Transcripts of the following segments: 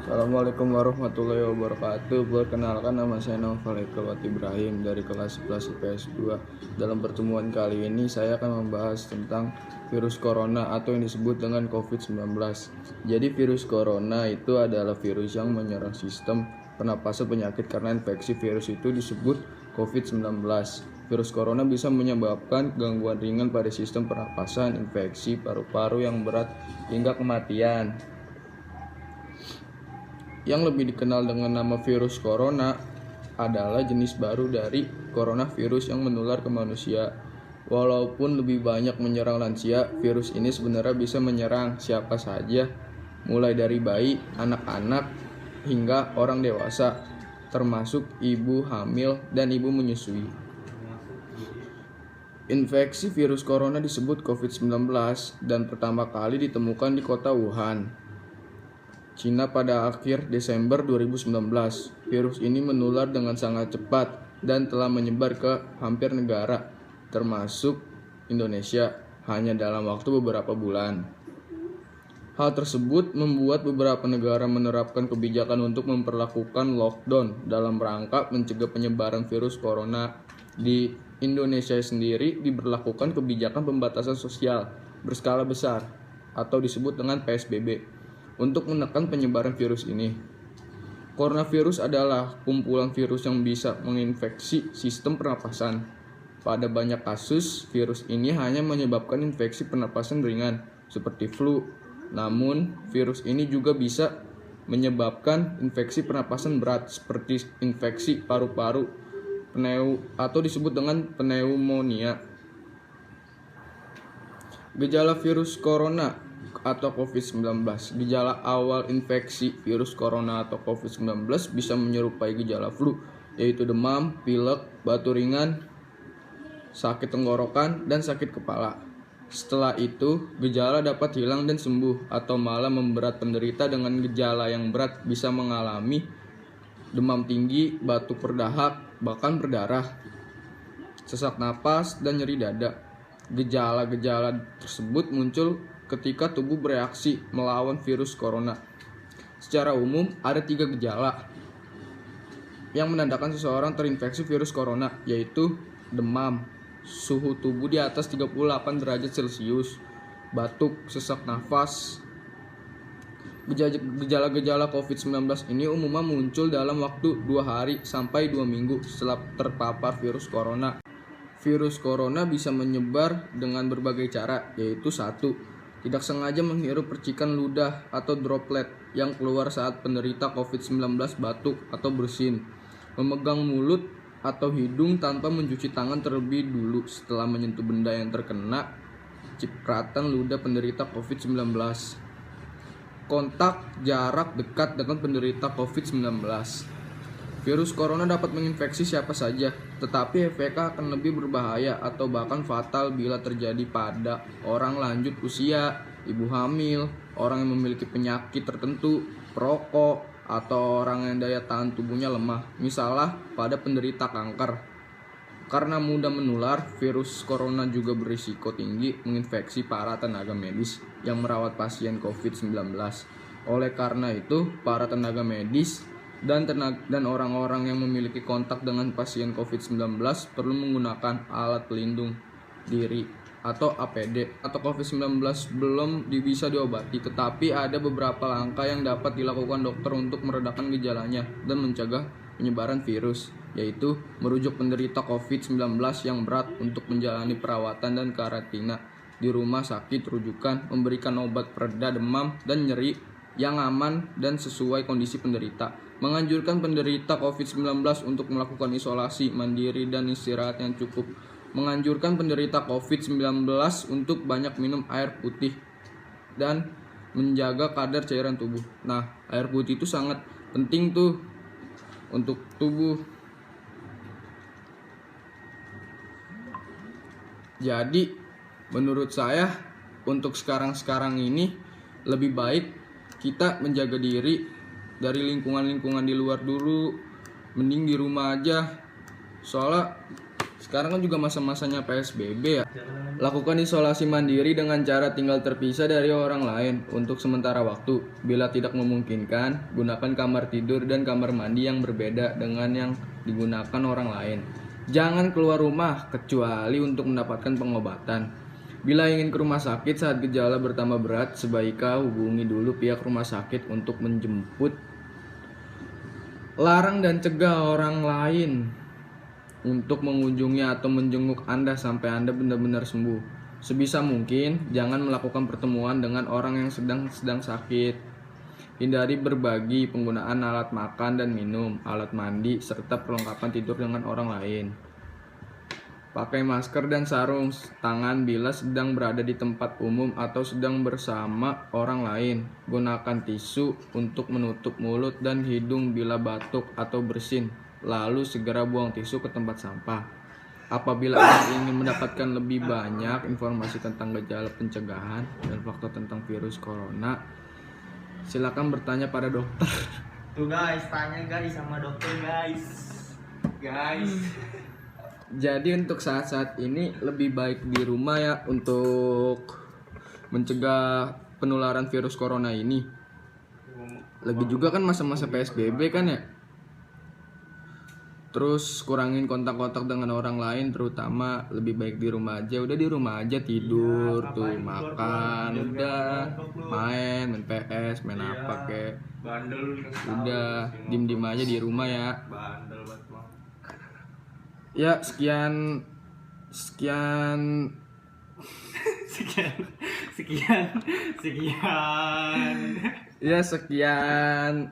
Assalamualaikum warahmatullahi wabarakatuh. Perkenalkan, nama saya Naufal Ekelwat Ibrahim dari kelas 11 IPS 2. Dalam pertemuan kali ini saya akan membahas tentang virus corona atau yang disebut dengan COVID-19. Jadi virus corona itu adalah virus yang menyerang sistem pernapasan penyakit. Karena infeksi virus itu disebut COVID-19. Virus corona bisa menyebabkan gangguan ringan pada sistem pernapasan, infeksi paru-paru yang berat hingga kematian. Yang lebih dikenal dengan nama virus corona adalah jenis baru dari coronavirus yang menular ke manusia. Walaupun lebih banyak menyerang lansia, virus ini sebenarnya bisa menyerang siapa saja, mulai dari bayi, anak-anak, hingga orang dewasa, termasuk ibu hamil dan ibu menyusui. Infeksi virus corona disebut COVID-19 dan pertama kali ditemukan di kota Wuhan, Cina pada akhir Desember 2019. Virus ini menular dengan sangat cepat dan telah menyebar ke hampir negara, termasuk Indonesia, hanya dalam waktu beberapa bulan. Hal tersebut membuat beberapa negara menerapkan kebijakan untuk memperlakukan lockdown dalam rangka mencegah penyebaran virus corona. Di Indonesia sendiri diberlakukan kebijakan pembatasan sosial berskala besar atau disebut dengan PSBB untuk menekan penyebaran virus ini. Coronavirus adalah kumpulan virus yang bisa menginfeksi sistem pernapasan. Pada banyak kasus, virus ini hanya menyebabkan infeksi pernapasan ringan seperti flu. Namun, virus ini juga bisa menyebabkan infeksi pernapasan berat seperti infeksi paru-paru atau disebut dengan pneumonia. Gejala virus corona atau COVID-19. Gejala awal infeksi virus corona atau COVID-19 bisa menyerupai gejala flu, yaitu demam, pilek, batuk ringan, sakit tenggorokan, dan sakit kepala. Setelah itu, gejala dapat hilang dan sembuh, atau malah memberat. Penderita dengan gejala yang berat bisa mengalami demam tinggi, batuk berdahak, bahkan berdarah, sesak napas, dan nyeri dada. Gejala-gejala tersebut muncul ketika tubuh bereaksi melawan virus corona. Secara umum, ada 3 gejala yang menandakan seseorang terinfeksi virus corona, yaitu demam, suhu tubuh di atas 38 derajat Celcius, batuk, sesak nafas. Gejala-gejala COVID-19 ini umumnya muncul dalam waktu 2 hari sampai 2 minggu setelah terpapar virus corona. Virus corona bisa menyebar dengan berbagai cara, yaitu 1. Tidak sengaja menghirup percikan ludah atau droplet yang keluar saat penderita COVID-19 batuk atau bersin. Memegang mulut atau hidung tanpa mencuci tangan terlebih dulu setelah menyentuh benda yang terkena cipratan ludah penderita COVID-19. Kontak jarak dekat dengan penderita COVID-19. Virus corona dapat menginfeksi siapa saja, tetapi efeknya akan lebih berbahaya atau bahkan fatal bila terjadi pada orang lanjut usia, ibu hamil, orang yang memiliki penyakit tertentu, perokok, atau orang yang daya tahan tubuhnya lemah, misalnya pada penderita kanker. Karena mudah menular, virus corona juga berisiko tinggi menginfeksi para tenaga medis yang merawat pasien COVID-19. Oleh karena itu, para tenaga medis dan orang-orang yang memiliki kontak dengan pasien COVID-19 perlu menggunakan alat pelindung diri atau APD. Atau COVID-19 belum bisa diobati, tetapi ada beberapa langkah yang dapat dilakukan dokter untuk meredakan gejalanya dan mencegah penyebaran virus, yaitu merujuk penderita COVID-19 yang berat untuk menjalani perawatan dan karantina di rumah sakit rujukan, memberikan obat pereda demam dan nyeri yang aman dan sesuai kondisi penderita, menganjurkan penderita COVID-19 untuk melakukan isolasi mandiri dan istirahat yang cukup, menganjurkan penderita COVID-19 untuk banyak minum air putih, dan menjaga kadar cairan tubuh. Nah, air putih itu sangat penting tuh untuk tubuh. Jadi, menurut saya untuk sekarang ini lebih baik kita menjaga diri dari lingkungan-lingkungan di luar dulu, mending di rumah aja. Soalnya Sekarang kan juga masa-masanya PSBB ya. Lakukan isolasi mandiri dengan cara tinggal terpisah dari orang lain untuk sementara waktu. Bila tidak memungkinkan, gunakan kamar tidur dan kamar mandi yang berbeda dengan yang digunakan orang lain. Jangan keluar rumah kecuali untuk mendapatkan pengobatan. Bila ingin ke rumah sakit saat gejala bertambah berat, sebaiknya hubungi dulu pihak rumah sakit untuk menjemput. Larang dan cegah orang lain untuk mengunjungi atau menjenguk Anda sampai Anda benar-benar sembuh. Sebisa mungkin, jangan melakukan pertemuan dengan orang yang sedang sakit. Hindari berbagi penggunaan alat makan dan minum, alat mandi, serta perlengkapan tidur dengan orang lain. Pakai masker dan sarung tangan bila sedang berada di tempat umum atau sedang bersama orang lain. Gunakan tisu untuk menutup mulut dan hidung bila batuk atau bersin. Lalu segera buang tisu ke tempat sampah. Apabila Anda ingin mendapatkan lebih banyak informasi tentang gejala pencegahan dan faktor tentang virus corona, silakan bertanya pada dokter. Tuh guys, tanya guys sama dokter guys. Jadi untuk saat-saat ini lebih baik di rumah ya untuk mencegah penularan virus corona ini. Lagi juga kan masa-masa PSBB kan ya. Terus kurangin kontak-kontak dengan orang lain, terutama lebih baik di rumah aja. Udah di rumah aja tidur, tuh makan, udah main PS, main apa kek. Bandel. Udah diem-diem aja di rumah ya. Bandel banget bang. Ya sekian ya sekian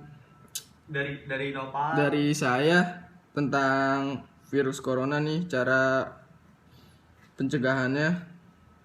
Dari Nopal. dari saya tentang virus corona nih, cara pencegahannya.